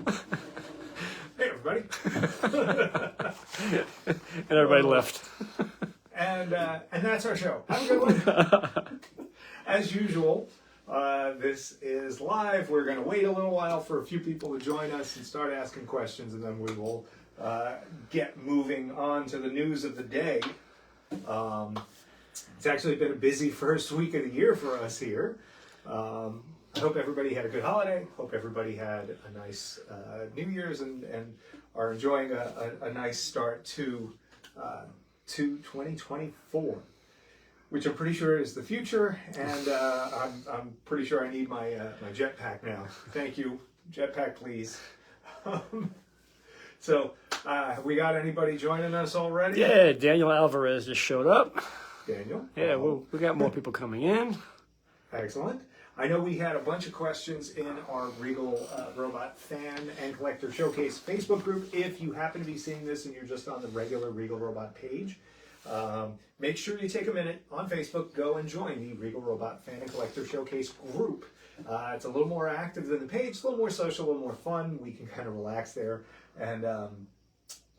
Hey, everybody. And everybody left. And that's our show. Have a good one. As usual, this is live. We're going to wait a little while for a few people to join us and start asking questions, and then we will get moving on to the news of the day. It's actually been a busy first week of the year for us here. I hope everybody had a good holiday. Hope everybody had a nice New Year's and are enjoying a nice start to 2024, which I'm pretty sure is the future. And I'm pretty sure I need my jetpack now. Thank you, jetpack, please. So, we got anybody joining us already? Yeah, Daniel Alvarez just showed up. Daniel? Yeah, we got more people coming in. Excellent. I know we had a bunch of questions in our Regal Robot Fan and Collector Showcase Facebook group. If you happen to be seeing this and you're just on the regular Regal Robot page, make sure you take a minute on Facebook, go and join the Regal Robot Fan and Collector Showcase group. It's a little more active than the page, a little more social, a little more fun. We can kind of relax there. And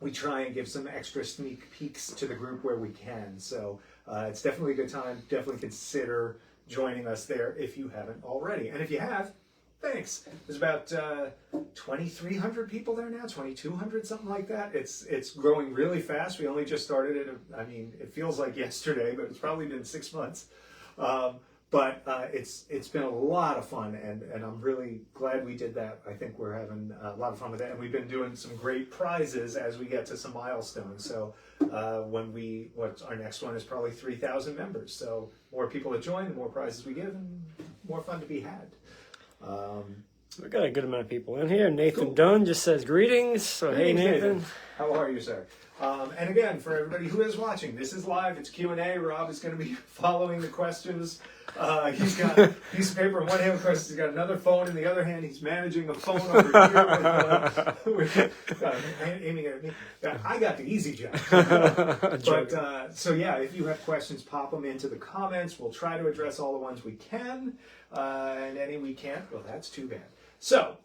we try and give some extra sneak peeks to the group where we can. So it's definitely a good time. Definitely consider joining us there if you haven't already. And if you have, thanks. There's about 2,300 people there now, 2,200, something like that. It's growing really fast. We only just started it. I mean, it feels like yesterday, but it's probably been 6 months. But it's been a lot of fun, and I'm really glad we did that. I think we're having a lot of fun with that, and we've been doing some great prizes as we get to some milestones. So our next one is probably 3,000 members. So more people that join, the more prizes we give, and more fun to be had. We got a good amount of people in here. Nathan Cool. Dunn just says greetings. So hey, Nathan. How are you, sir? And again, for everybody who is watching, this is live. It's Q&A. Rob is going to be following the questions. He's got a piece of paper in one hand with questions. He's got another phone in the other hand. He's managing a phone over here aiming at me. I got the easy job. But so yeah, if you have questions, pop them into the comments. We'll try to address all the ones we can, and any we can't, well, that's too bad. So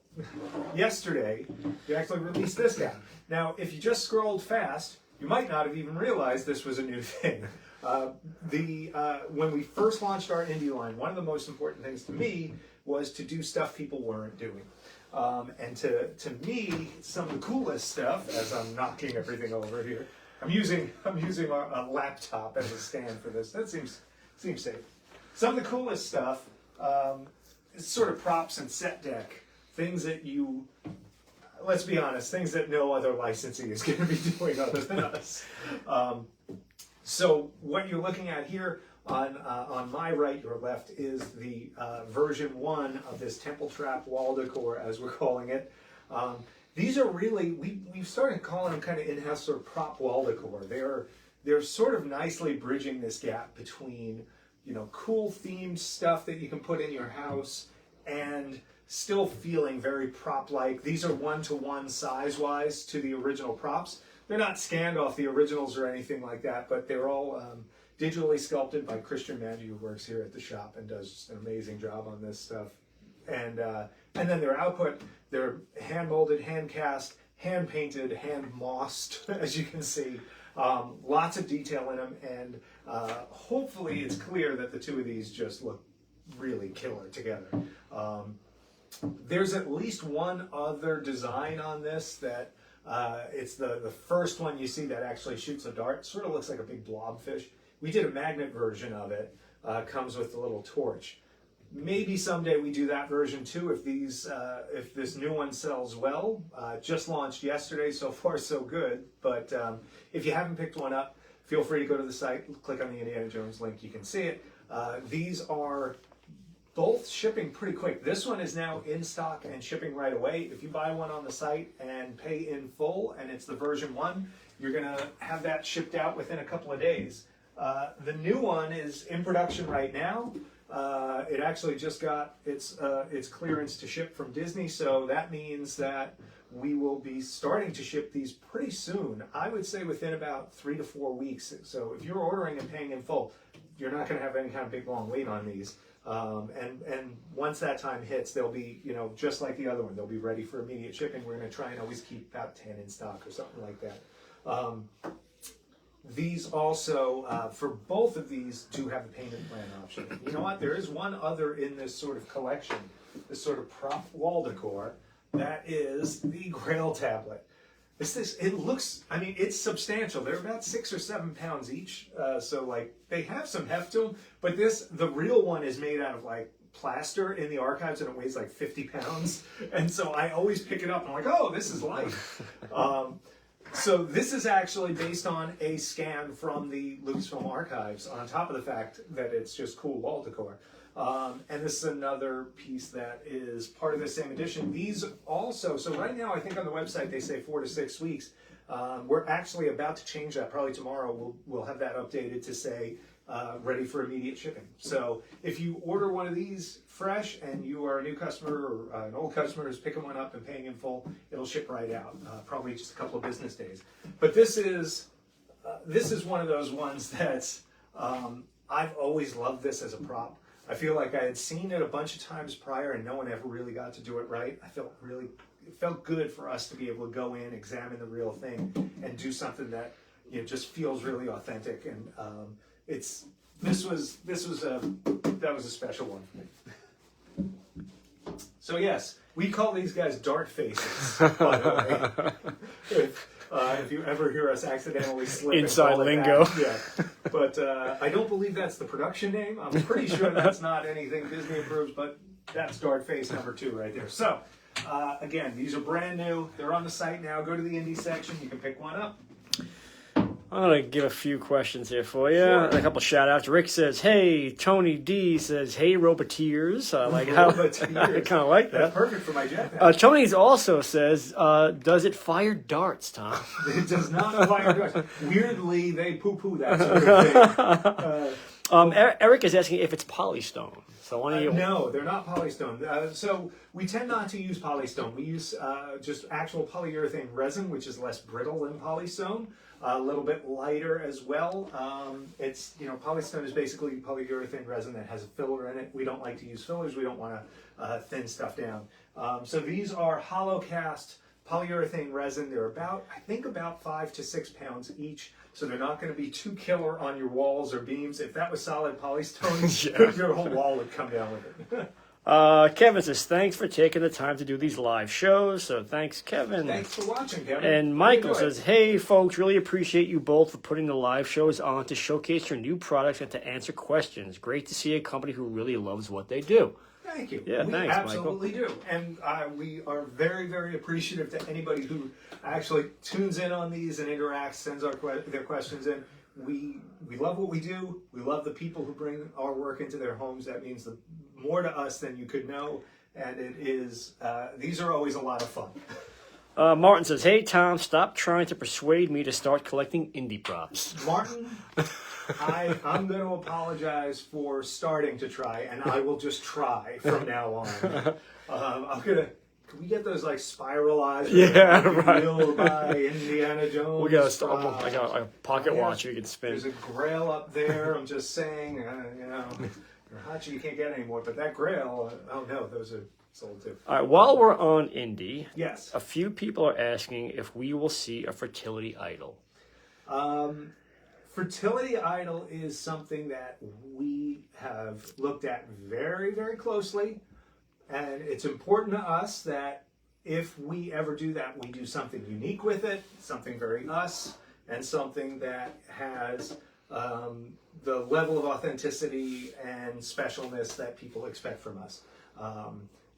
yesterday, you actually released this guy. Now, if you just scrolled fast, you might not have even realized this was a new thing. When we first launched our indie line, one of the most important things to me was to do stuff people weren't doing. And to me, some of the coolest stuff, as I'm knocking everything over here, I'm using a laptop as a stand for this. That seems safe. Some of the coolest stuff is sort of props and set deck, things that let's be honest, things that no other licensee is going to be doing other than us. So what you're looking at here on my right, your left, is the version 1 of this Temple Trap Wall Decor, as we're calling it. These are really, we've started calling them kind of in-house sort of prop wall decor. They're sort of nicely bridging this gap between, cool themed stuff that you can put in your house and still feeling very prop-like. These are one-to-one size-wise to the original props. They're not scanned off the originals or anything like that, but they're all digitally sculpted by Christian Maggi, who works here at the shop and does just an amazing job on this stuff. And then their output, they're hand-molded, hand-cast, hand-painted, hand-mossed, as you can see. Lots of detail in them, and hopefully it's clear that the two of these just look really killer together. There's at least one other design on this that it's the first one you see that actually shoots a dart. Sort of looks like a big blobfish. We did a magnet version of it. Comes with a little torch. Maybe someday we do that version too if this new one sells well. Just launched yesterday, so far so good. But if you haven't picked one up, feel free to go to the site, click on the Indiana Jones link, you can see it. These are both shipping pretty quick. This one is now in stock and shipping right away. If you buy one on the site and pay in full, and it's the version 1, you're gonna have that shipped out within a couple of days. The new one is in production right now. It actually just got its clearance to ship from Disney, so that means that we will be starting to ship these pretty soon. I would say within about 3 to 4 weeks. So if you're ordering and paying in full, you're not going to have any kind of big long wait on these. And once that time hits, they'll be, just like the other one, they'll be ready for immediate shipping. We're going to try and always keep about 10 in stock or something like that. These also, for both of these, do have the payment plan option. You know what? There is one other in this sort of collection, this sort of prop wall decor, that is the Grail tablet. It looks, it's substantial. They're about 6 or 7 pounds each. So they have some heft to them, but the real one is made out of plaster in the archives, and it weighs 50 pounds. And so I always pick it up and I'm like, oh, this is light. So this is actually based on a scan from the Lucasfilm archives, on top of the fact that it's just cool wall decor. And this is another piece that is part of the same edition. These also, so right now I think on the website they say 4 to 6 weeks. We're actually about to change that. Probably tomorrow we'll have that updated to say ready for immediate shipping. So if you order one of these fresh and you are a new customer or an old customer who's picking one up and paying in full, it'll ship right out, probably just a couple of business days. But this is one of those ones that's, I've always loved this as a prop. I feel like I had seen it a bunch of times prior and no one ever really got to do it right. It felt good for us to be able to go in, examine the real thing, and do something that just feels really authentic. And that was a special one for me. So yes, we call these guys dart faces, by the way. If you ever hear us accidentally slip inside lingo. Yeah. But I don't believe that's the production name. I'm pretty sure that's not anything Disney approves, but that's dart face number 2 right there. So again, these are brand new. They're on the site now. Go to the indie section. You can pick one up. I'm going to give a few questions here for you. Sure. A couple shout outs. Rick says, hey. Tony D says, hey, Roboteers. I kind of like that. That's perfect for my jetpack. Tony's also says, does it fire darts, Tom? It does not fire darts. Weirdly, they poo-poo that sort of thing. Eric is asking if it's polystone. So why don't you... No, they're not polystone. So we tend not to use polystone. We use just actual polyurethane resin, which is less brittle than polystone. A little bit lighter as well. Polystone is basically polyurethane resin that has a filler in it. We don't like to use fillers. We don't want to thin stuff down. So these are hollow cast polyurethane resin. They're about 5 to 6 pounds each. So they're not going to be too killer on your walls or beams. If that was solid polystone, your whole wall would come down with it. Kevin says, thanks for taking the time to do these live shows. So thanks, Kevin. Thanks for watching, Kevin. And Michael says, hey, folks, really appreciate you both for putting the live shows on to showcase your new products and to answer questions. Great to see a company who really loves what they do. Thank you. Yeah, we thanks, absolutely do. And we are very, very appreciative to anybody who actually tunes in on these and interacts, sends their questions in. We love what we do. We love the people who bring our work into their homes. That means more to us than you could know. And it is, these are always a lot of fun. Martin says, hey, Tom, stop trying to persuade me to start collecting indie props. Martin, I'm going to apologize for starting to try, and I will just try from now on. Can we get those spiralized? Yeah, right. By Indiana Jones. We got a pocket watch you can spin. There's a Grail up there. I'm just saying, your Hachi you can't get anymore, but that Grail, oh no, those are sold too. All right, while we're on indie, yes, a few people are asking if we will see a fertility idol. Fertility idol is something that we have looked at very, very closely. And it's important to us that if we ever do that, we do something unique with it, something very us, and something that has the level of authenticity and specialness that people expect from us.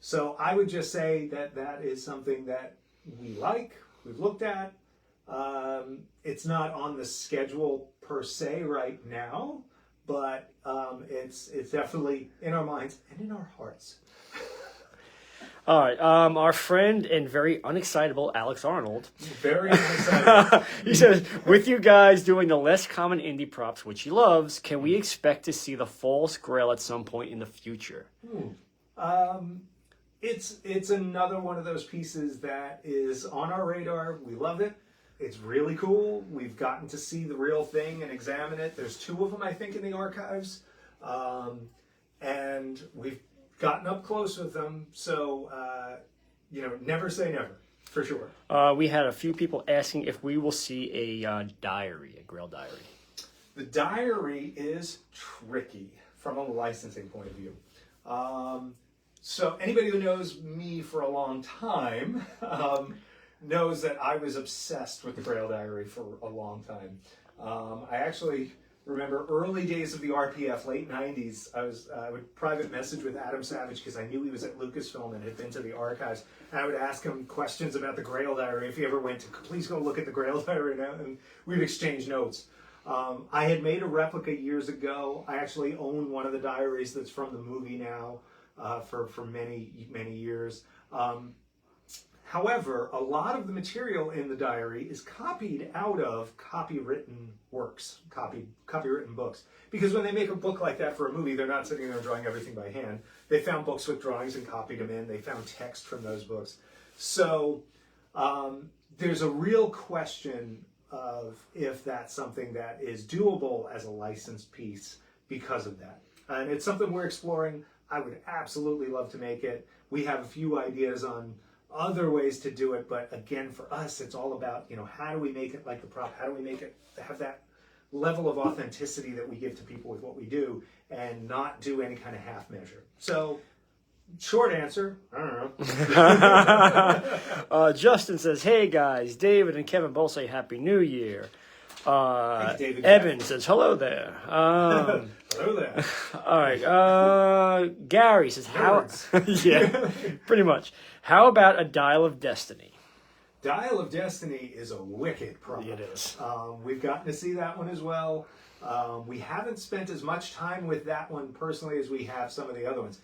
So I would just say that is something that we like, we've looked at. It's not on the schedule per se right now, but it's definitely in our minds and in our hearts. All right, our friend and very unexcitable Alex Arnold. Very unexcitable. He says, with you guys doing the less common indie props, which he loves, can we expect to see the false Grail at some point in the future? It's another one of those pieces that is on our radar. We love it. It's really cool. We've gotten to see the real thing and examine it. There's 2 of them, I think, in the archives. And we've gotten up close with them. So, never say never, for sure. We had a few people asking if we will see a diary, a Grail diary. The diary is tricky from a licensing point of view. So anybody who knows me for a long time knows that I was obsessed with the Grail diary for a long time. I actually remember early days of the RPF, late 90s, I would private message with Adam Savage because I knew he was at Lucasfilm and had been to the archives. And I would ask him questions about the Grail diary. If he ever went to, please go look at the Grail diary now. And we'd exchange notes. I had made a replica years ago. I actually own one of the diaries that's from the movie now for many, many years. However, a lot of the material in the diary is copied out of copywritten works, copywritten books. Because when they make a book like that for a movie, they're not sitting there drawing everything by hand. They found books with drawings and copied them in. They found text from those books. So there's a real question of if that's something that is doable as a licensed piece because of that. And it's something we're exploring. I would absolutely love to make it. We have a few ideas on other ways to do it, but again, for us, it's all about, how do we make it like the prop? How do we make it have that level of authenticity that we give to people with what we do and not do any kind of half measure? So, short answer, I don't know. Justin says, hey guys, David and Kevin both say Happy New Year. David, Evan says, hello there. Hello there. All right. Gary says, yeah, pretty much. How about a Dial of Destiny? Dial of Destiny is a wicked prop. It is. We've gotten to see that one as well. We haven't spent as much time with that one personally as we have some of the other ones.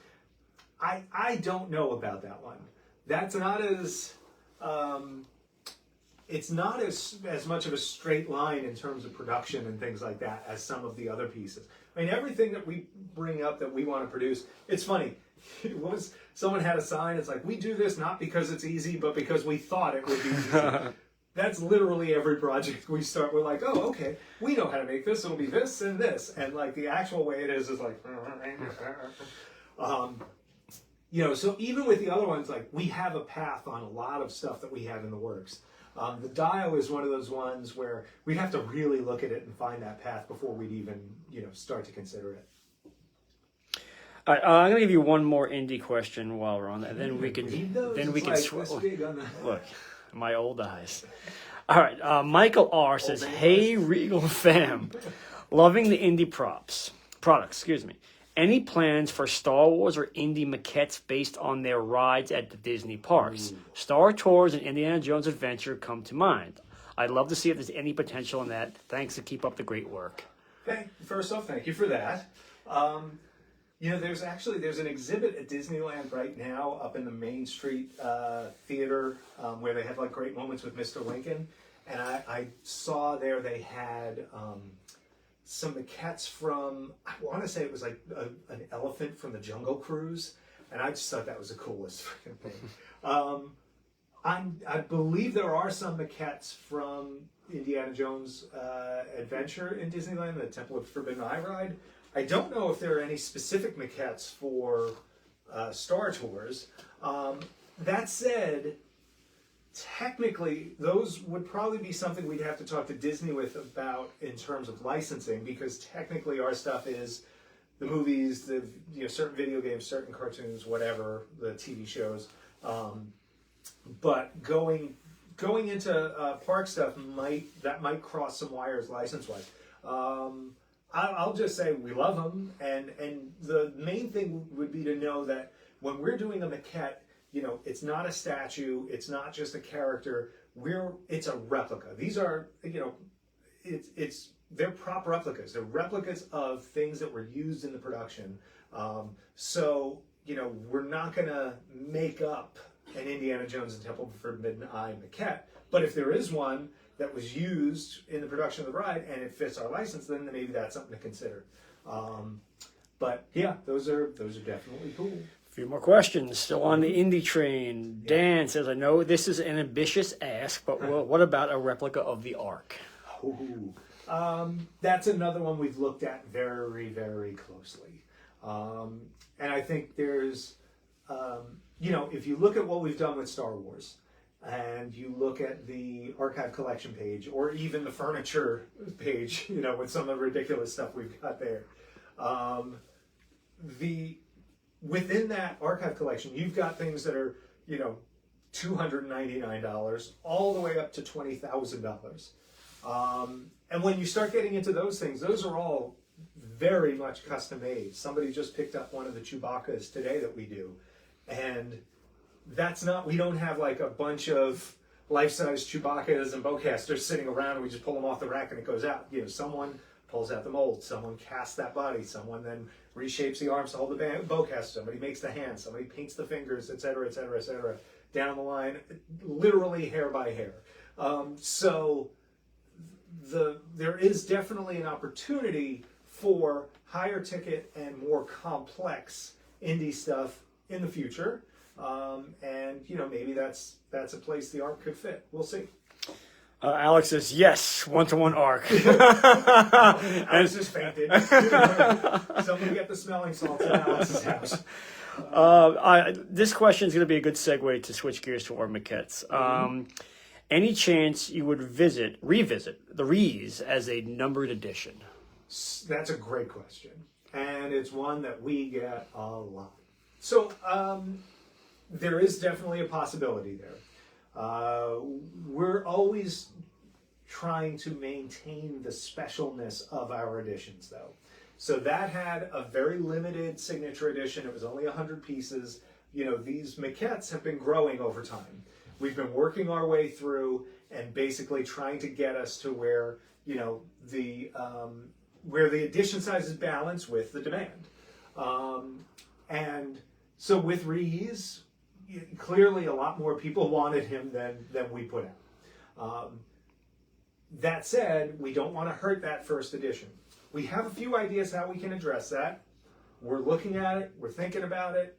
I don't know about that one. That's not as it's not as much of a straight line in terms of production and things like that as some of the other pieces. I mean, everything that we bring up that we want to produce, it's funny. It was someone had a sign. It's like, we do this not because it's easy, but because we thought it would be easy. That's literally every project we start. We're like, oh, okay, we know how to make this. It'll be this and this, and like the actual way it is like. So even with the other ones, like we have a path on a lot of stuff that we have in the works. The dial is one of those ones where we'd have to really look at it and find that path before we'd even, start to consider it. All right, I'm gonna give you one more indie question while we're on that. Then we can look, my old eyes. All right, Michael R says, "Hey Regal fam, loving the indie products. Excuse me. Any plans for Star Wars or indie maquettes based on their rides at the Disney parks? Ooh. Star Tours and Indiana Jones Adventure come to mind. I'd love to see if there's any potential in that. Thanks and keep up the great work." First off, thank you for that. There's an exhibit at Disneyland right now up in the Main Street Theater where they have like great moments with Mr. Lincoln. And I saw there they had some maquettes from, I want to say it was like an elephant from the Jungle Cruise, and I just thought that was the coolest freaking thing. I believe there are some maquettes from Indiana Jones Adventure in Disneyland, the Temple of Forbidden Eye ride. I don't know if there are any specific maquettes for Star Tours. That said, technically, those would probably be something we'd have to talk to Disney with about in terms of licensing, because technically our stuff is the movies, the certain video games, certain cartoons, whatever, the TV shows. But going into park stuff might cross some wires license-wise. I'll just say we love them, and the main thing would be to know that when we're doing a maquette, it's not a statue. It's not just a character. It's a replica. These are, they're prop replicas. They're replicas of things that were used in the production. So, we're not going to make up an Indiana Jones and Temple of Forbidden Eye maquette. But if there is one that was used in the production of the ride and it fits our license, then maybe that's something to consider. But yeah, those are definitely cool. few more questions. Still on the indie train. Dan says, I know this is an ambitious ask, but what about a replica of the Ark? Ooh. That's another one we've looked at very, very closely. And I think there's, if you look at what we've done with Star Wars, and you look at the archive collection page, or even the furniture page, with some of the ridiculous stuff we've got there, within that archive collection, you've got things that are, $299 all the way up to $20,000. And when you start getting into those things, those are all very much custom made. Somebody just picked up one of the Chewbacca's today that we do. And we don't have like a bunch of life-size Chewbacca's and bowcasters sitting around and we just pull them off the rack and it goes out. Someone pulls out the mold, someone casts that body, someone then reshapes the arms to hold the bowcaster, somebody makes the hands, somebody paints the fingers, etc., etc., etc., down the line, literally hair by hair. So there is definitely an opportunity for higher ticket and more complex indie stuff in the future. And maybe that's a place the Ark could fit. We'll see. Alex says, yes, 1-to-1 Ark. I was just fainted. Somebody get the smelling salts at Alex's house. This question is going to be a good segue to switch gears to our maquettes. Any chance you would revisit the Rees as a numbered edition? That's a great question. And it's one that we get a lot. So there is definitely a possibility there. We're always trying to maintain the specialness of our editions, though. So that had a very limited signature edition. It was only 100 pieces. These maquettes have been growing over time. We've been working our way through and basically trying to get us to where, where the edition size is balanced with the demand. And so with Rees, clearly a lot more people wanted him than we put out. That said, we don't want to hurt that first edition. We have a few ideas how we can address that. We're looking at it. We're thinking about it.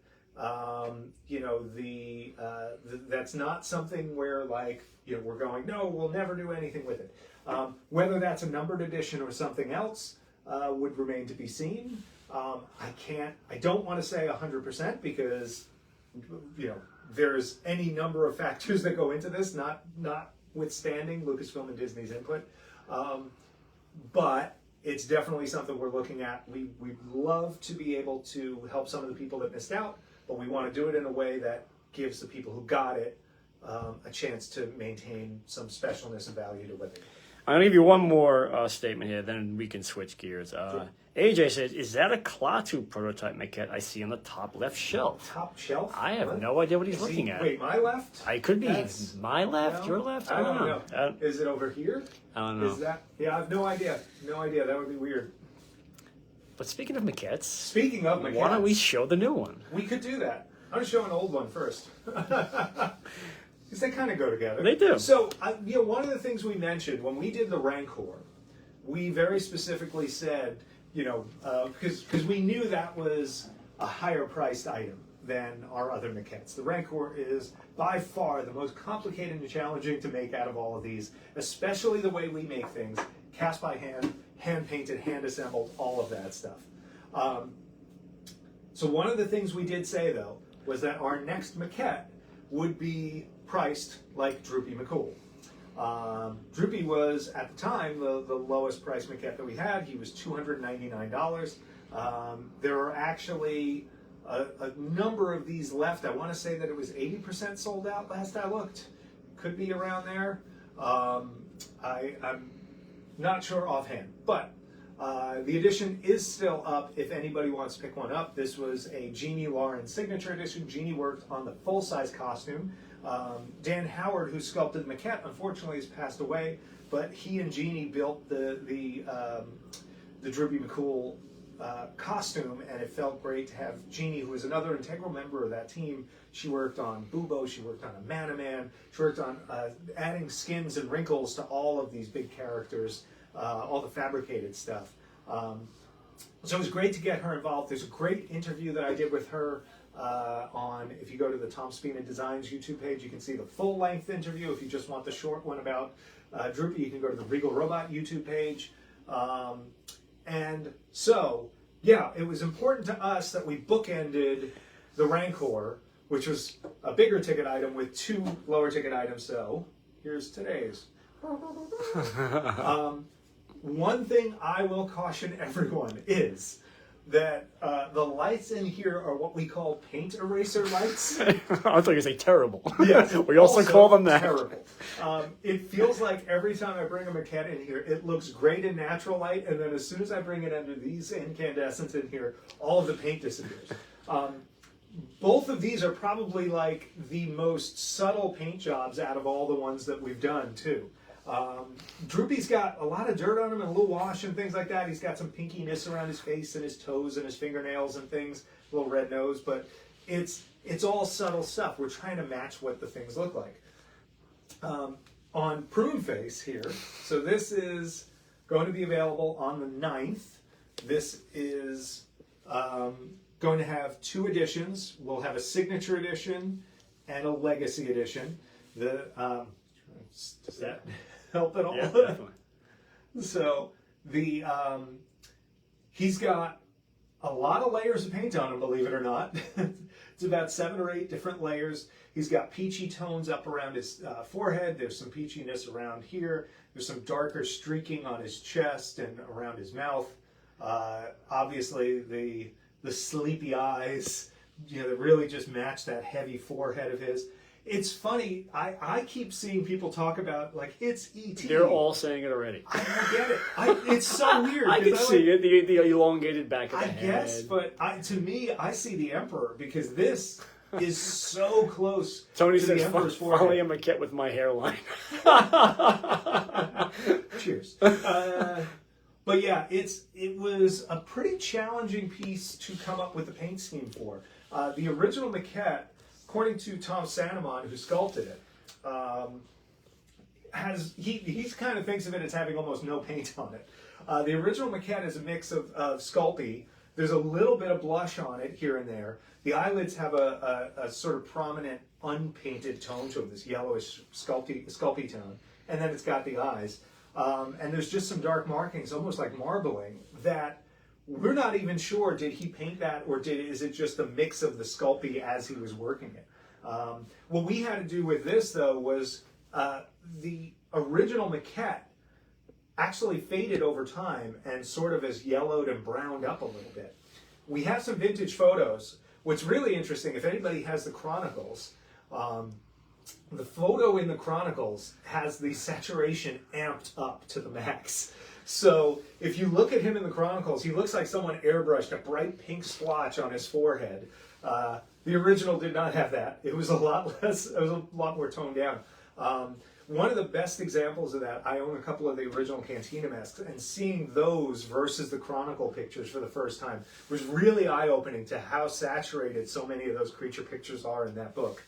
That's not something where we're going, no, we'll never do anything with it. Whether that's a numbered edition or something else would remain to be seen. I don't want to say 100% because, there's any number of factors that go into this, notwithstanding Lucasfilm and Disney's input. But it's definitely something we're looking at. We'd love to be able to help some of the people that missed out, but we want to do it in a way that gives the people who got it a chance to maintain some specialness and value to what they got. I'm going to give you one more statement here, then we can switch gears. Sure. AJ says, is that a Klaatu prototype maquette I see on the top left shelf? Top shelf? I have no idea what he's looking at. Wait, my left? I could be my left, no, your left? I don't know. Is it over here? I don't know. Is that? Yeah, I have no idea. No idea. That would be weird. But speaking of maquettes, why don't we show the new one? We could do that. I'm going to show an old one first. Because they kind of go together. They do. So, one of the things we mentioned when we did the Rancor, we very specifically said, because we knew that was a higher priced item than our other maquettes. The Rancor is by far the most complicated and challenging to make out of all of these, especially the way we make things, cast by hand, hand painted, hand assembled, all of that stuff. So one of the things we did say, though, was that our next maquette would be priced like Droopy McCool. Droopy was, at the time, the lowest price maquette that we had. He was $299. There are actually a number of these left. I want to say that it was 80% sold out last I looked. Could be around there. I'm not sure offhand, but the edition is still up if anybody wants to pick one up. This was a Jeannie Lauren signature edition. Jeannie worked on the full-size costume. Dan Howard, who sculpted the maquette, unfortunately has passed away, but he and Jeannie built the Droopy McCool costume, and it felt great to have Jeannie, who is another integral member of that team. She worked on Bubo, she worked on a Man-O-Man, she worked on adding skins and wrinkles to all of these big characters, all the fabricated stuff. So it was great to get her involved. There's a great interview that I did with her if you go to the Tom Spina Designs YouTube page, you can see the full-length interview. If you just want the short one about Droopy, you can go to the Regal Robot YouTube page. And so, yeah, it was important to us that we bookended the Rancor, which was a bigger ticket item, with 2 lower ticket items. So here's today's. One thing I will caution everyone is that the lights in here are what we call paint eraser lights. I thought you were say terrible. Yes, we also call them that. Terrible. It feels like every time I bring a Maquette in here, it looks great in natural light, and then as soon as I bring it under these incandescents in here, all of the paint disappears. Both of these are probably like the most subtle paint jobs out of all the ones that we've done too. Droopy's got a lot of dirt on him and a little wash and things like that. He's got some pinkiness around his face and his toes and his fingernails and things, a little red nose, but it's all subtle stuff. We're trying to match what the things look like. On Prune Face here, so this is going to be available on the 9th. This is going to have 2 editions. We'll have a signature edition and a legacy edition. Does that help at all? Yeah, definitely. So he's got a lot of layers of paint on him, believe it or not. It's about 7 or 8 different layers. He's got peachy tones up around his forehead. There's some peachiness around here. There's some darker streaking on his chest and around his mouth. Obviously, the sleepy eyes, that really just match that heavy forehead of his. It's funny, I keep seeing people talk about, like, it's E.T. They're all saying it already. I get it. It's so weird. I can see it, the elongated back of the head. I guess, but to me, I see the Emperor, because this is so close Tony to says, the Emperor's finally forehead. a Maquette with my hairline. Cheers. But yeah, it was a pretty challenging piece to come up with a paint scheme for. The original Maquette, according to Tom Sanamon, who sculpted it, he kind of thinks of it as having almost no paint on it. The original Maquette is a mix of Sculpey. There's a little bit of blush on it here and there. The eyelids have a sort of prominent unpainted tone to them, this yellowish Sculpey tone. And then it's got the eyes. And there's just some dark markings, almost like marbling, that we're not even sure, did he paint that, or is it just a mix of the Sculpey as he was working it? What we had to do with this, though, was the original Maquette actually faded over time and sort of has yellowed and browned up a little bit. We have some vintage photos. What's really interesting, if anybody has the Chronicles, the photo in the Chronicles has the saturation amped up to the max. So if you look at him in the Chronicles, he looks like someone airbrushed a bright pink splotch on his forehead. The original did not have that. It was a lot less. It was a lot more toned down. One of the best examples of that, I own a couple of the original Cantina masks, and seeing those versus the Chronicle pictures for the first time was really eye-opening to how saturated so many of those creature pictures are in that book.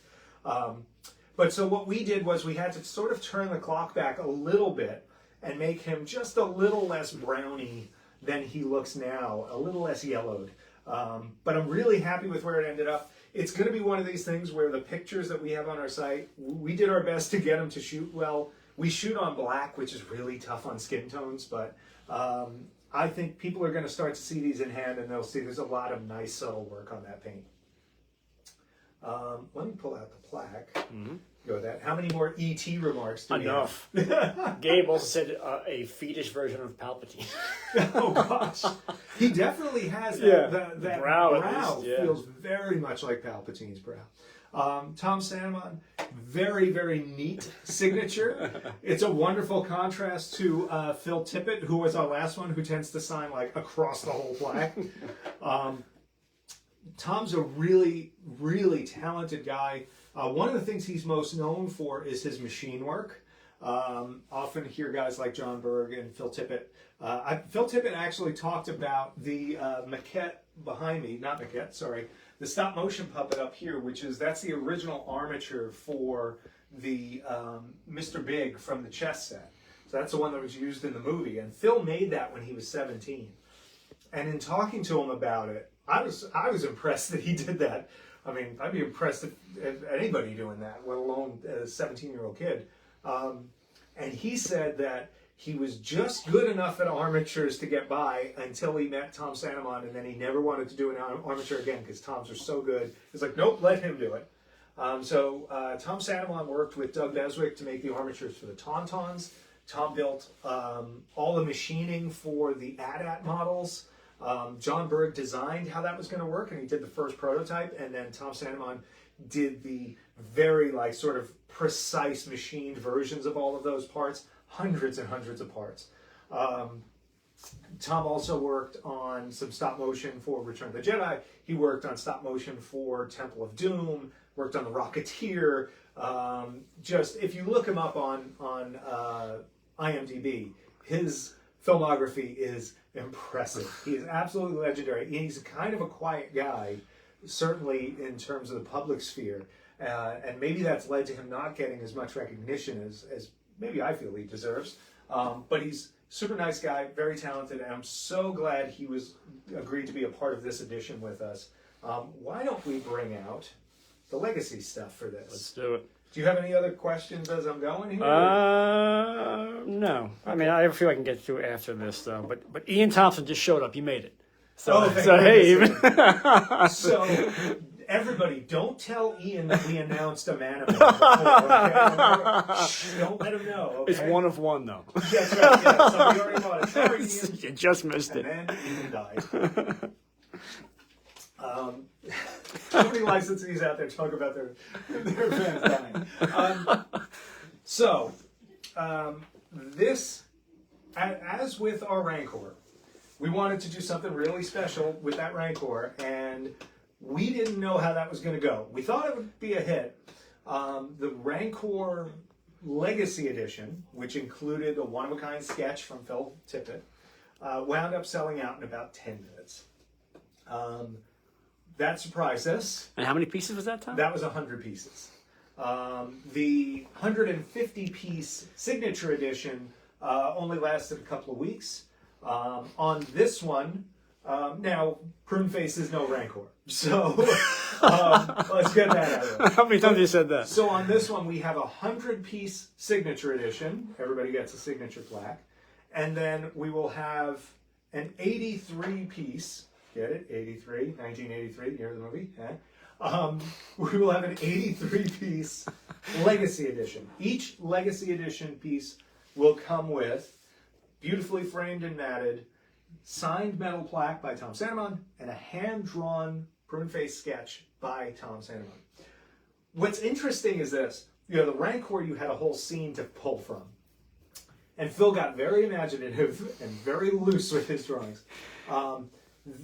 But so what we did was we had to sort of turn the clock back a little bit and make him just a little less browny than he looks now, a little less yellowed. But I'm really happy with where it ended up. It's going to be one of these things where the pictures that we have on our site, we did our best to get them to shoot well. We shoot on black, which is really tough on skin tones, but I think people are going to start to see these in hand, and they'll see there's a lot of nice subtle work on that paint. Let me pull out the plaque. Mm-hmm. Go with that. How many more E.T. remarks do we have? Enough. Gabe also said a fetish version of Palpatine. Oh gosh, he definitely has that. Yeah. That brow feels very much like Palpatine's brow. Tom Sanamon, very, very neat signature. It's a wonderful contrast to Phil Tippett, who was our last one, who tends to sign like across the whole plaque. Tom's a really, really talented guy. One of the things he's most known for is his machine work. Often hear guys like John Berg and Phil Tippett. Phil Tippett actually talked about the Maquette behind me, not Maquette, sorry, the stop motion puppet up here, that's the original armature for the Mr. Big from the chess set. So that's the one that was used in the movie. And Phil made that when he was 17. And in talking to him about it, I was impressed that he did that. I mean, I'd be impressed if anybody doing that, let alone a 17-year-old kid. And he said that he was just good enough at armatures to get by until he met Tom Santamon, and then he never wanted to do an armature again because Toms are so good. He's like, nope, let him do it. So Tom Santamon worked with Doug Beswick to make the armatures for the Tauntauns. Tom built all the machining for the AT-AT models. John Berg designed how that was going to work, and he did the first prototype, and then Tom Santamon did the very sort of precise machined versions of all of those parts, hundreds and hundreds of parts. Tom also worked on some stop motion for Return of the Jedi. He worked on stop motion for Temple of Doom, worked on The Rocketeer. Just, if you look him up on IMDb, his filmography is impressive. He is absolutely legendary. He's kind of a quiet guy, certainly in terms of the public sphere. And maybe that's led to him not getting as much recognition as maybe I feel he deserves. But he's a super nice guy, very talented, and I'm so glad he agreed to be a part of this edition with us. Why don't we bring out the legacy stuff for this? Let's do it. Do you have any other questions as I'm going here? No. I mean, I feel I can get through after this, though. But Ian Thompson just showed up. He made it. So hey, even. So everybody, don't tell Ian that we announced a man before. Okay? Shh, don't let him know. Okay? It's one of one, though. That's right. Yeah, so we already bought it. Sorry, Ian. You just missed it. And then Ian died. How many licensees out there talk about their fans dying? This, as with our Rancor, we wanted to do something really special with that Rancor, and we didn't know how that was going to go. We thought it would be a hit. The Rancor Legacy Edition, which included a one-of-a-kind sketch from Phil Tippett, wound up selling out in about 10 minutes. That surprised us. And how many pieces was that, Tom? That was 100 pieces. The 150-piece signature edition only lasted a couple of weeks. On this one, now, Prune Face is no Rancor. So, let's get that out of the way. How many times have you said that? So on this one, we have a 100-piece signature edition. Everybody gets a signature plaque. And then we will have an 83-piece... Get it? 83, 1983, year of the movie. We will have an 83-piece Legacy Edition. Each Legacy Edition piece will come with beautifully framed and matted, signed metal plaque by Tom Santamon, and a hand-drawn Prune Face sketch by Tom Santamon. What's interesting is this. The Rancor, you had a whole scene to pull from. And Phil got very imaginative and very loose with his drawings.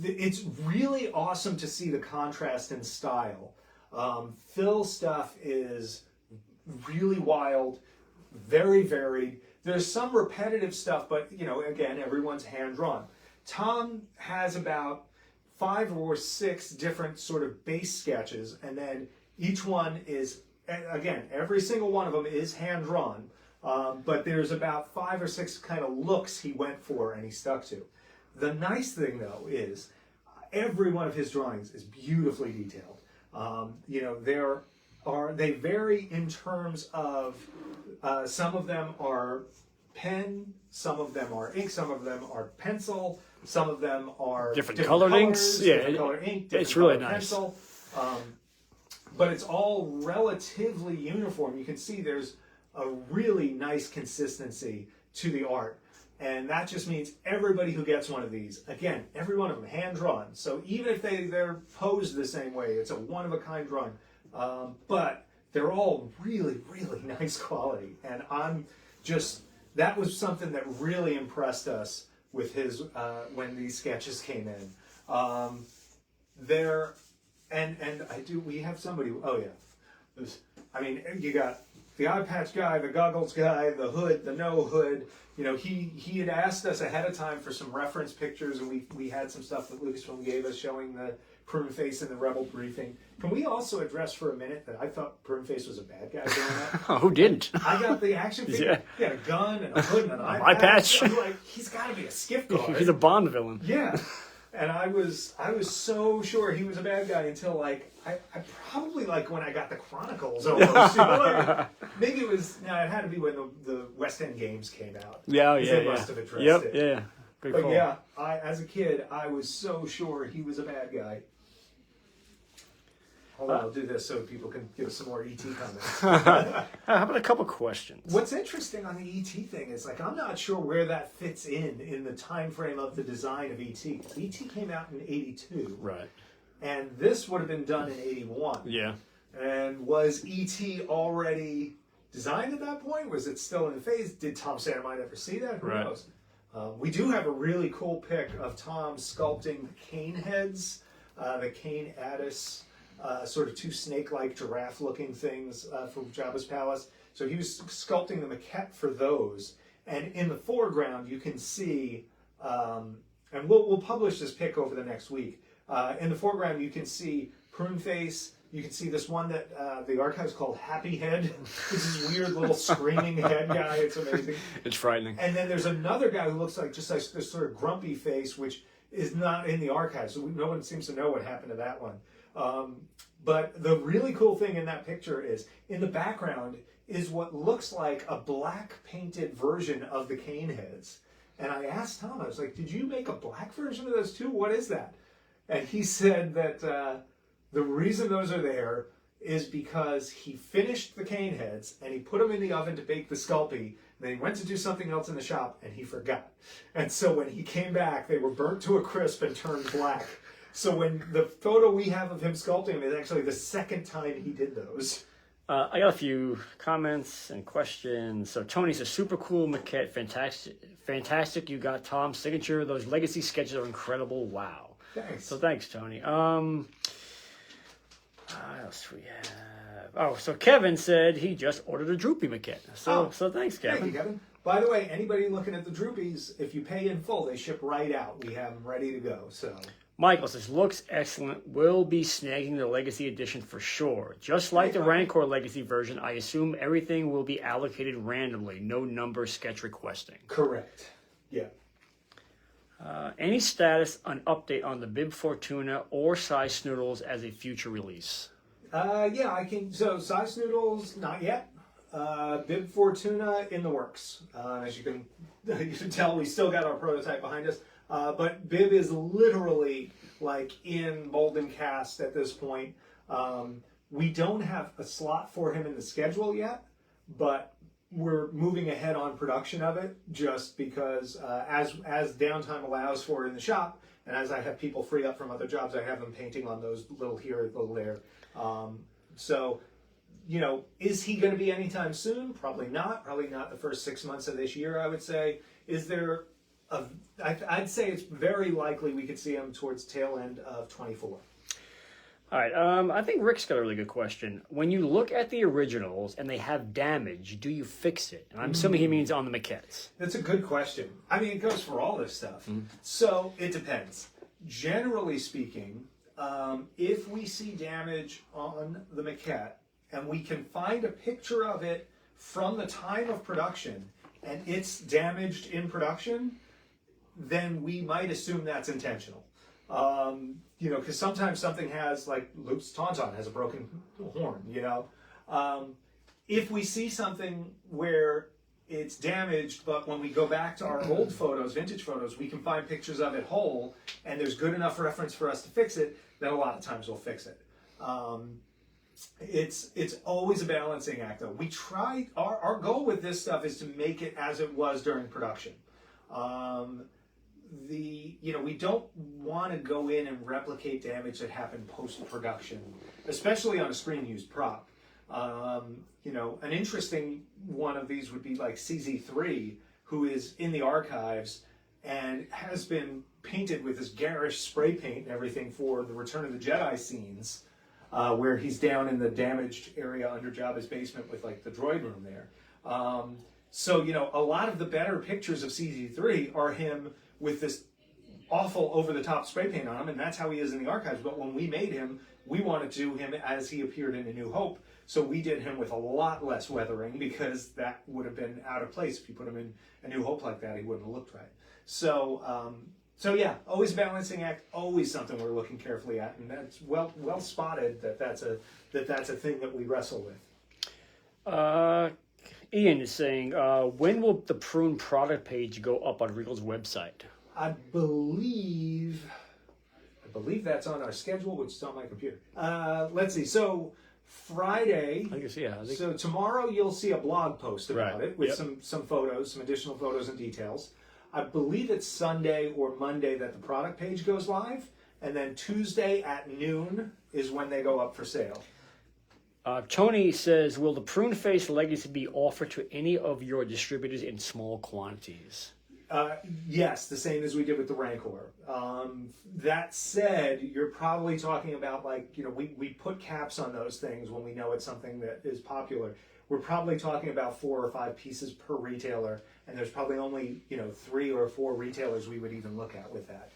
It's really awesome to see the contrast in style. Phil's stuff is really wild, very varied. There's some repetitive stuff, but, again, everyone's hand-drawn. Tom has about 5 or 6 different sort of base sketches, and then each one is, again, every single one of them is hand-drawn, but there's about 5 or 6 kind of looks he went for and he stuck to. The nice thing, though, is every one of his drawings is beautifully detailed. They vary in terms of some of them are pen, some of them are ink, some of them are pencil, some of them are different colored colors, inks. different color ink, different it's really color nice. pencil. But it's all relatively uniform. You can see there's a really nice consistency to the art. And that just means everybody who gets one of these, again, every one of them hand-drawn. So even if they're posed the same way, it's a one-of-a-kind drawing. But they're all really, really nice quality. And that was something that really impressed us with his, when these sketches came in. We have somebody, you got the eye patch guy, the goggles guy, the hood, the no hood. He had asked us ahead of time for some reference pictures, and we had some stuff that Lucasfilm gave us showing the Prune Face in the Rebel briefing. Can we also address for a minute that I thought Prune Face was a bad guy doing that? Who didn't? I got the action figure. Yeah. He had a gun and a hood and an eye Eye patch. I'm like, he's got to be a skiff guard. He's a Bond villain. Yeah. And I was so sure he was a bad guy until like I probably like when I got the Chronicles almost. Maybe it was it had to be when the West End games came out. Yeah, They must have addressed it. Yeah. Good But call. yeah, as a kid, I was so sure he was a bad guy. Hold on, I'll do this so people can give us some more ET comments. How about a couple questions? What's interesting on the ET thing is like I'm not sure where that fits in the time frame of the design of ET. ET came out in '82, Right. and this would have been done in '81. Yeah. And was ET already designed at that point? Was it still in the phase? Did Tom Santamine ever see that? Who Right. knows? We do have a really cool pic of Tom sculpting the cane heads, the cane Addis. Sort of two snake-like giraffe-looking things from Jabba's palace. So he was sculpting the maquette for those. And in the foreground, you can see, and we'll publish this pic over the next week. In the foreground, you can see Prune Face. You can see this one that the archives called Happy Head. This is weird little screaming head guy. It's amazing. It's frightening. And then there's another guy who looks like just like this sort of grumpy face, which is not in the archives. So no one seems to know what happened to that one. But the really cool thing in that picture is in the background is what looks like a black painted version of the cane heads. And I asked Tom, I was like, did you make a black version of those too? What is that? And he said that the reason those are there is because he finished the cane heads and he put them in the oven to bake the Sculpey. Then he went to do something else in the shop and he forgot. And so when he came back, they were burnt to a crisp and turned black. So when the photo we have of him sculpting them is actually the second time he did those. I got a few comments and questions. So Tony says, super cool maquette, fantastic. You got Tom's signature. Those legacy sketches are incredible. Wow. Thanks. So thanks, Tony. What else we have? Oh, so Kevin said he just ordered a Droopy maquette. So thanks, Kevin. Thank you, Kevin. By the way, anybody looking at the Droopies, if you pay in full, they ship right out. We have them ready to go. So. Michael says, looks excellent. Will be snagging the Legacy Edition for sure. Just like the Rancor Legacy version, I assume everything will be allocated randomly. No number sketch requesting. Correct. Yeah. Any status on update on the Bib Fortuna or Size Snoodles as a future release? Yeah, I can. So, Size Snoodles, not yet. Bib Fortuna in the works. As you can tell, we still got our prototype behind us. But Bib is literally like in mold and cast at this point. We don't have a slot for him in the schedule yet, but we're moving ahead on production of it just because as downtime allows for it in the shop, and as I have people free up from other jobs, I have them painting on those little here, little there. So, you know, is he going to be anytime soon? Probably not. Probably not the first 6 months of this year, I would say. Is there... I'd say it's very likely we could see him towards tail end of 24. All right. I think Rick's got a really good question. When you look at the originals and they have damage, do you fix it? And I'm assuming he means on the maquettes. That's a good question. I mean, it goes for all this stuff. So it depends. Generally speaking, if we see damage on the maquette and we can find a picture of it from the time of production and it's damaged in production, then we might assume that's intentional. You know, because sometimes something has, like Luke's Tauntaun has a broken horn, you know. If we see something where it's damaged, but when we go back to our old photos, vintage photos, we can find pictures of it whole, and there's good enough reference for us to fix it, then a lot of times we'll fix it. It's always a balancing act, though. We try, our goal with this stuff is to make it as it was during production. We don't want to go in and replicate damage that happened post-production, especially on a screen-used prop. An interesting one of these would be like CZ3, who is in the archives and has been painted with this garish spray paint and everything for the Return of the Jedi scenes, where he's down in the damaged area under Jabba's basement with like the droid room there. So, a lot of the better pictures of CZ3 are him with this awful over-the-top spray paint on him, and that's how he is in the archives. But when we made him, we wanted to do him as he appeared in A New Hope, so we did him with a lot less weathering because that would have been out of place. If you put him in A New Hope like that, he wouldn't have looked right. So So yeah, always a balancing act, always something we're looking carefully at, and that's well spotted that's a thing that we wrestle with. Ian is saying, when will the Prune product page go up on Regal's website? I believe that's on our schedule, which is on my computer. Let's see. So Friday. So tomorrow you'll see a blog post about it with some photos, some additional photos and details. I believe it's Sunday or Monday that the product page goes live, and then Tuesday at noon is when they go up for sale. Tony says, will the Prune Face Legacy be offered to any of your distributors in small quantities? Yes, the same as we did with the Rancor. That said, you're probably talking about, like, you know, we put caps on those things when we know it's something that is popular. We're probably talking about 4 or 5 pieces per retailer, and there's probably only, you know, 3 or 4 retailers we would even look at with that.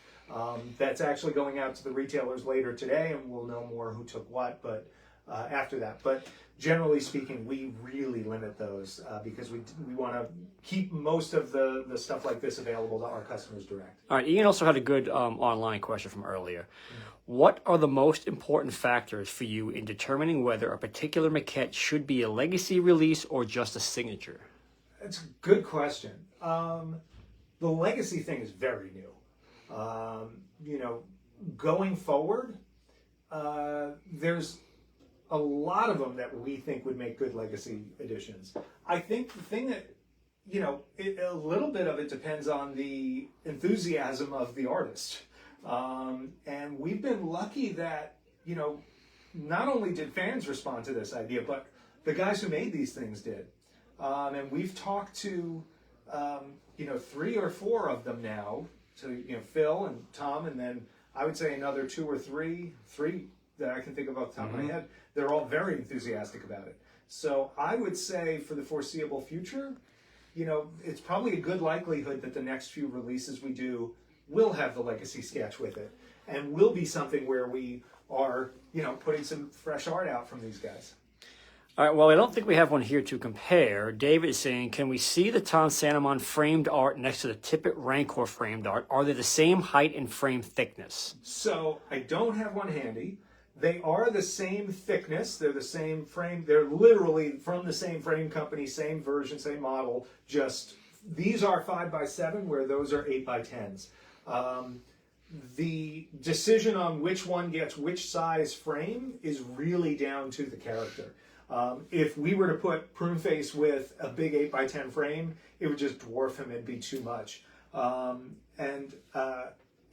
That's actually going out to the retailers later today, and we'll know more who took what, but after that. But generally speaking, we really limit those because we want to keep most of the stuff like this available to our customers direct. All right, Ian also had a good online question from earlier. What are the most important factors for you in determining whether a particular maquette should be a legacy release or just a signature? That's a good question. The legacy thing is very new. You know, going forward, there's a lot of them that we think would make good legacy editions. I think the thing that, you know, a little bit of it depends on the enthusiasm of the artist. And we've been lucky that, you know, not only did fans respond to this idea, but the guys who made these things did. And we've talked to, you know, 3 or 4 of them now, to, you know, Phil and Tom, and then I would say another 2 or 3 that I can think of off the top of my head. They're all very enthusiastic about it. So I would say for the foreseeable future, you know, it's probably a good likelihood that the next few releases we do will have the legacy sketch with it, and will be something where we are, you know, putting some fresh art out from these guys. All right, well, I don't think we have one here to compare. David is saying, can we see the Tom Santamon framed art next to the Tippett Rancor framed art? Are they the same height and frame thickness? So I don't have one handy. They are the same thickness. They're the same frame. They're literally from the same frame company, same version, same model. Just these are 5x7, where those are 8x10s. The decision on which one gets which size frame is really down to the character. If we were to put Prune Face with a big 8x10 frame, it would just dwarf him. It'd be too much.